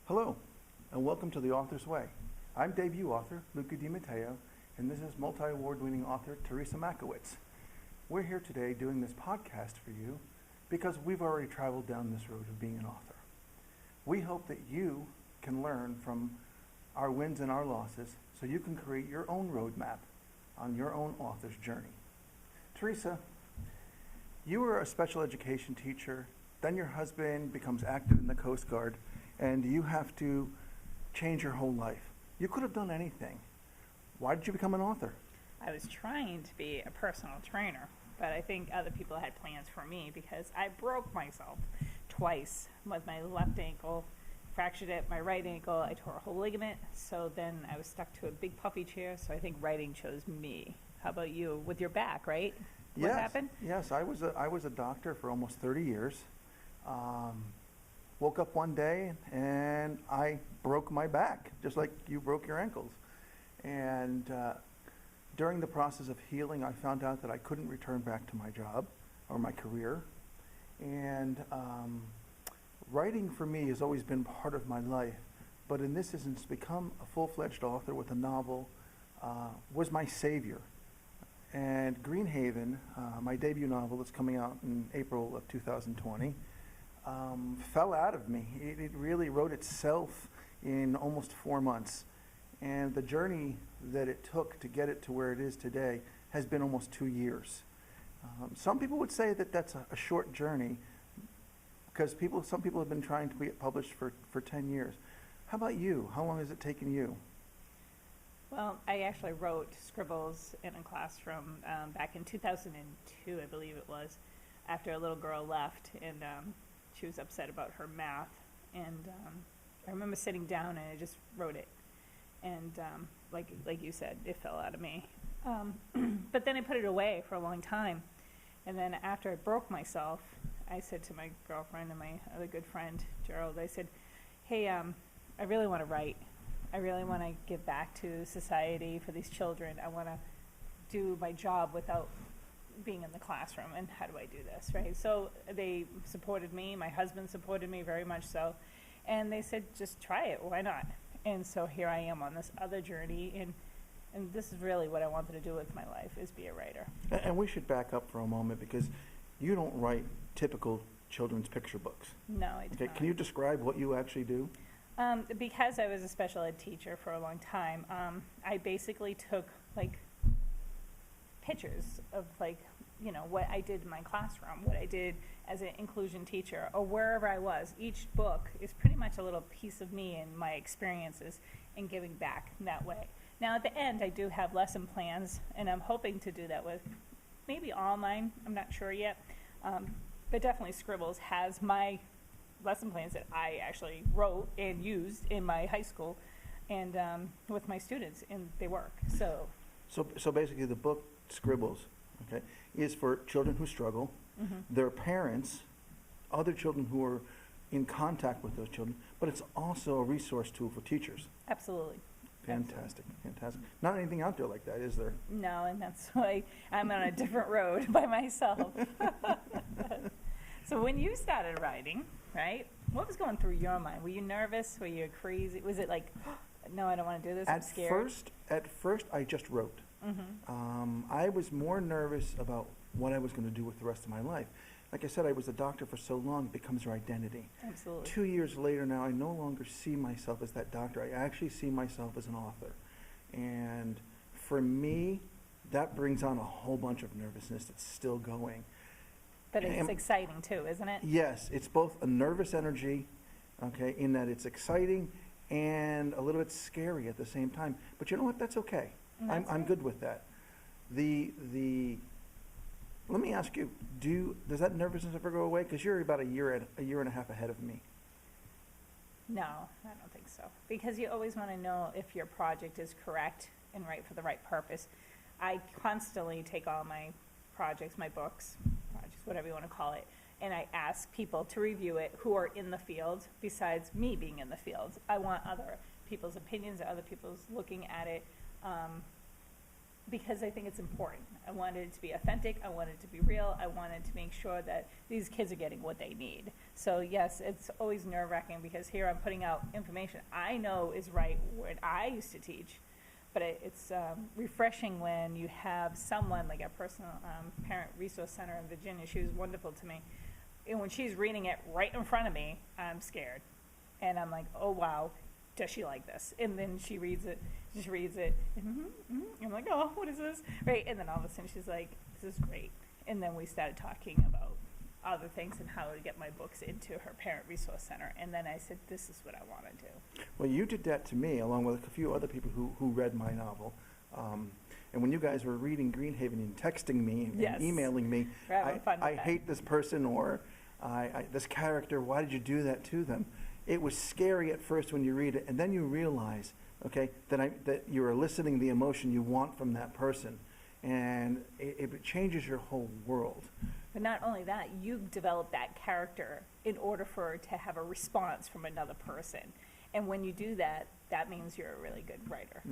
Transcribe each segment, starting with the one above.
Hello, and welcome to The Author's Way. I'm debut author Luca DiMatteo, and this is multi-award-winning author Theresa Mackiewicz. We're here today doing this podcast for you because we've already traveled down this road of being an author. We hope that you can learn from our wins and our losses so you can create your own roadmap on your own author's journey. Theresa, you were a special education teacher, then your husband becomes active in the Coast Guard, and you have to change your whole life. You could have done anything. Why did you become an author? I was trying to be a personal trainer, but I think other people had plans for me because I broke myself twice with my left ankle, fractured it, my right ankle, I tore a whole ligament, so then I was stuck to a big puffy chair, so I think writing chose me. How about you? With your back, right? What happened? Yes, I was a doctor for almost 30 years. Woke up one day and I broke my back, just like you broke your ankles. And during the process of healing, I found out that I couldn't return back to my job or my career. And writing for me has always been part of my life, but in this instance, to become a full-fledged author with a novel was my savior. And Greenhaven, my debut novel that's coming out in April of 2020, fell out of me. It really wrote itself in almost 4 months. And the journey that it took to get it to where it is today has been almost 2 years. Some people would say that that's a short journey because some people have been trying to get published for 10 years. How about you? How long has it taken you? Well, I actually wrote scribbles in a classroom back in 2002, I believe it was, after a little girl left, and she was upset about her math. And I remember sitting down and I just wrote it. And like you said, it fell out of me. But then I put it away for a long time. And then after I broke myself, I said to my girlfriend and my other good friend, Gerald, I said, hey, I really want to write. I really want to give back to society for these children. I want to do my job without being in the classroom, and how do I do this, right? So they supported me. My husband supported me very much so. And they said, just try it. Why not? And so here I am on this other journey, and this is really what I wanted to do with my life, is be a writer. And we should back up for a moment because you don't write typical children's picture books. No, I do not. Can you describe what you actually do? Because I was a special ed teacher for a long time, I basically took pictures of what I did in my classroom, what I did as an inclusion teacher, or wherever I was. Each book is pretty much a little piece of me and my experiences and giving back in that way. Now at the end I do have lesson plans, and I'm hoping to do that with maybe all mine, I'm not sure yet, but definitely Scribbles has my lesson plans that I actually wrote and used in my high school and with my students, and they work. So basically the book Scribbles, okay, is for children who struggle, their parents, other children who are in contact with those children, but it's also a resource tool for teachers. Absolutely. Fantastic, fantastic. Not anything out there like that, is there? No, and that's why I'm on a different road by myself. So when you started writing, right, what was going through your mind? Were you nervous? Were you crazy? Was it like, no, I don't want to do this, I'm scared? At first, I just wrote. I was more nervous about what I was going to do with the rest of my life. Like I said, I was a doctor for so long, it becomes your identity. Absolutely. 2 years later now, I no longer see myself as that doctor. I actually see myself as an author. And for me, that brings on a whole bunch of nervousness that's still going. But it's exciting too, isn't it? Yes, it's both a nervous energy, okay, in that it's exciting and a little bit scary at the same time. But you know what? That's okay. I'm good with that. Let me ask you, does that nervousness ever go away? Because you're about a year and a half ahead of me. No, I don't think so. Because you always want to know if your project is correct and right for the right purpose. I constantly take all my projects, my books, whatever you want to call it, and I ask people to review it who are in the field besides me being in the field. I want other people's opinions, other people's looking at it. because I think it's important. I wanted it to be authentic, I wanted it to be real, I wanted to make sure that these kids are getting what they need. So yes, it's always nerve-wracking because here I'm putting out information I know is right when I used to teach, but it's refreshing when you have someone like a personal parent resource center in Virginia. She was wonderful to me. And when she's reading it right in front of me, I'm scared. And I'm like, oh wow, does she like this? And then she reads it, I'm like, oh, what is this? Right, and then all of a sudden she's like, this is great. And then we started talking about other things and how to get my books into her parent resource center. And then I said, this is what I want to do. Well, you did that to me, along with a few other people who read my novel. And when you guys were reading Greenhaven and texting me and Yes. emailing me, We're having fun with I that. hate this person, or this character, why did you do that to them? It was scary at first when you read it, and then you realize, okay, that you're eliciting the emotion you want from that person. And it changes your whole world. But not only that, you develop that character in order for it to have a response from another person. And when you do that, that means you're a really good writer.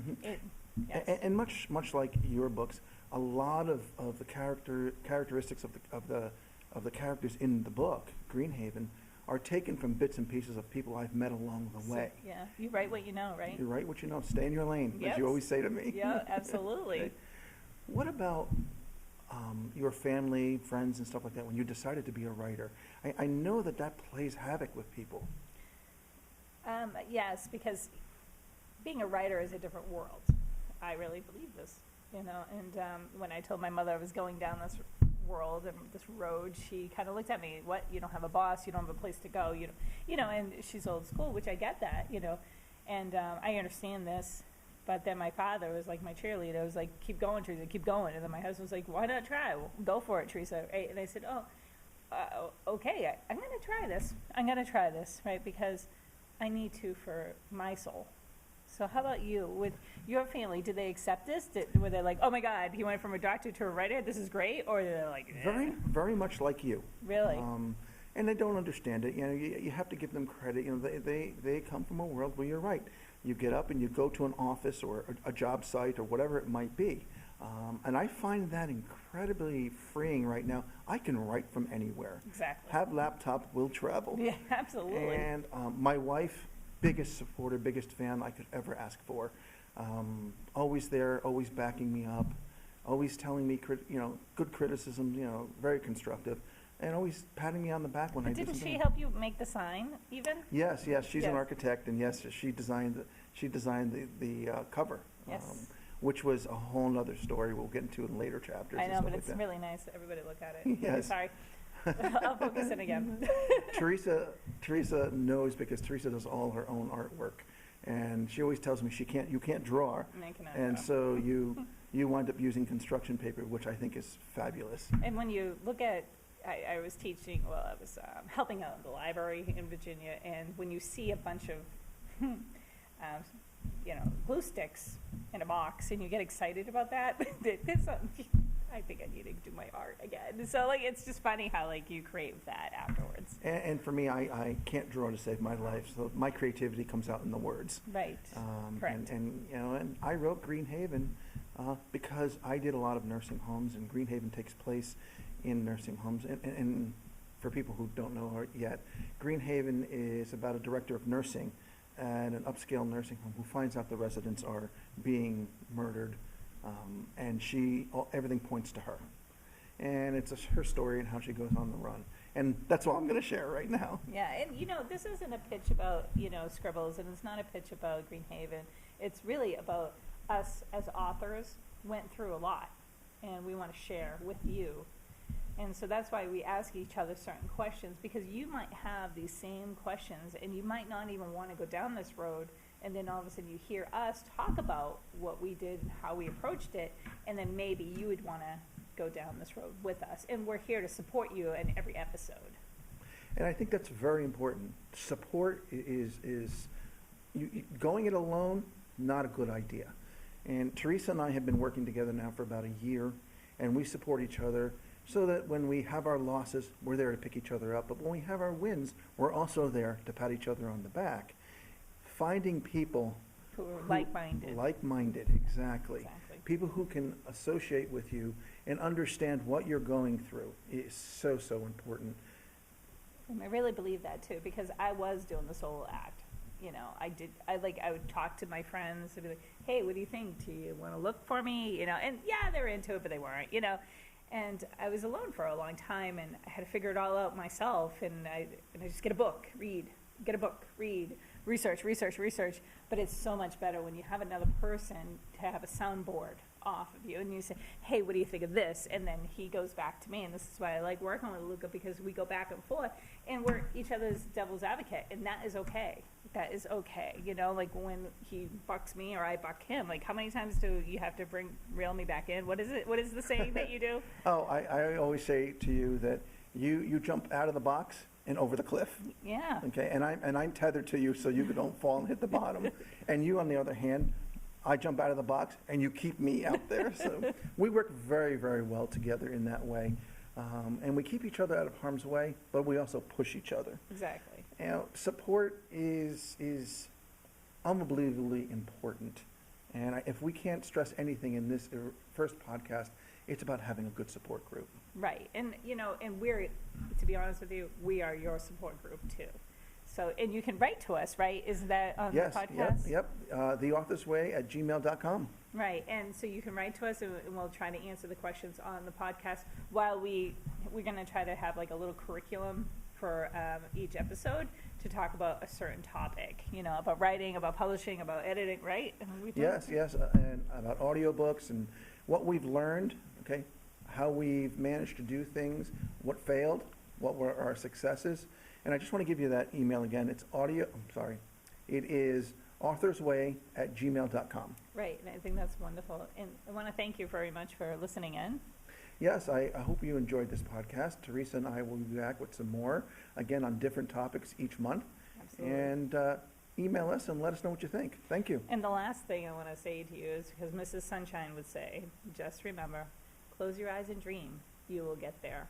Yes. And much like your books, a lot of the characteristics of the characters in the book, Greenhaven, are taken from bits and pieces of people I've met along the way. Yeah, you write what you know, right? You write what you know. Stay in your lane, Yes. as you always say to me. Yeah, absolutely. Okay. What about your family, friends, and stuff like that when you decided to be a writer? I know that plays havoc with people. Yes, because being a writer is a different world. I really believe this, and when I told my mother I was going down this world and this road, she kind of looked at me, what, you don't have a boss, you don't have a place to go, and she's old school, which I get that, and I understand this. But then my father was like my cheerleader. Was like, keep going, Theresa, keep going. And then my husband was like, why not try? Well, go for it, Theresa. Right? And I said, okay, I'm going to try this. I'm going to try this, right? Because I need to for my soul. So how about you? With your family, did they accept this? Were they like, oh my God, he went from a doctor to a writer, this is great? Or they're like, Very, very much like you. Really? And they don't understand it. You have to give them credit. They come from a world where you're right. You get up and you go to an office or a job site or whatever it might be. And I find that incredibly freeing right now. I can write from anywhere. Exactly. Have laptop, will travel. Yeah, absolutely. And my wife, biggest supporter, biggest fan I could ever ask for. Always there, always backing me up, always telling me, good criticism, very constructive. And always patting me on the back when I do Didn't something. she help you make the sign even? Yes, she's Yes. an architect, and yes, she designed the cover, Yes. which was a whole nother story we'll get into in later chapters. I and know, stuff but like it's that. really nice. Everybody look at it. Yes. Sorry. I'll focus in again. Teresa knows because Teresa does all her own artwork, and she always tells me you can't draw, And I cannot and draw. so you wind up using construction paper, which I think is fabulous. And when you look at, I was teaching, I was helping out in the library in Virginia, and when you see a bunch of, glue sticks in a box, and you get excited about that, I think I need to do my art again. So, it's just funny how, you create that afterwards. And for me, I can't draw to save my life, so my creativity comes out in the words. Right. Correct. And I wrote Greenhaven because I did a lot of nursing homes, and Greenhaven takes place in nursing homes. And for people who don't know yet, Greenhaven is about a director of nursing at an upscale nursing home who finds out the residents are being murdered, and everything points to her. And it's her story and how she goes on the run. And that's all I'm going to share right now. Yeah, and this isn't a pitch about, Scribbles, and it's not a pitch about Greenhaven. It's really about us as authors went through a lot, and we want to share with you. And so that's why we ask each other certain questions, because you might have these same questions, and you might not even want to go down this road, and then all of a sudden you hear us talk about what we did and how we approached it, and then maybe you would want to go down this road with us. And we're here to support you in every episode. And I think that's very important. Support is going it alone, not a good idea. And Theresa and I have been working together now for about a year, and we support each other so that when we have our losses, we're there to pick each other up. But when we have our wins, we're also there to pat each other on the back. Finding people who are like-minded. Like-minded, exactly. Exactly. People who can associate with you and understand what you're going through is so, so important. And I really believe that too, because I was doing the solo act. You know, I would talk to my friends and be like, hey, what do you think? Do you want to look for me? You know, and yeah, they were into it, but they weren't, you know. And I was alone for a long time, and I had to figure it all out myself. And I just get a book, read, get a book, read, research. But it's so much better when you have another person to have a soundboard off of you, and you say, hey, what do you think of this? And then he goes back to me, and this is why I like working with Luca, because we go back and forth, and we're each other's devil's advocate, and that is okay. That is okay, you know, like when he bucks me or I buck him, like how many times do you have to reel me back in? What is it? What is the saying that you do? Oh, I always say to you that you jump out of the box and over the cliff. Yeah. Okay, and I'm tethered to you so you don't fall and hit the bottom. And you, on the other hand, I jump out of the box and you keep me out there. So we work very, very well together in that way. And we keep each other out of harm's way, but we also push each other. Exactly. You know, support is unbelievably important. And if we can't stress anything in this first podcast, it's about having a good support group. Right. And, you know, and we're, to be honest with you, we are your support group too. So, and you can write to us, right? Is that on the podcast? Yep. theauthor'sway@gmail.com. Right. And so you can write to us, and we'll try to answer the questions on the podcast while we're going to try to have like a little curriculum for each episode to talk about a certain topic, you know, about writing, about publishing, about editing, right? Yes, and about audiobooks and what we've learned, okay, how we've managed to do things, what failed, what were our successes. And I just want to give you that email again. It is authorsway@gmail.com. Right, and I think that's wonderful. And I want to thank you very much for listening in. Yes, I hope you enjoyed this podcast. Teresa and I will be back with some more, again, on different topics each month. Absolutely. And email us and let us know what you think. Thank you. And the last thing I want to say to you is, because Mrs. Sunshine would say, just remember, close your eyes and dream. You will get there.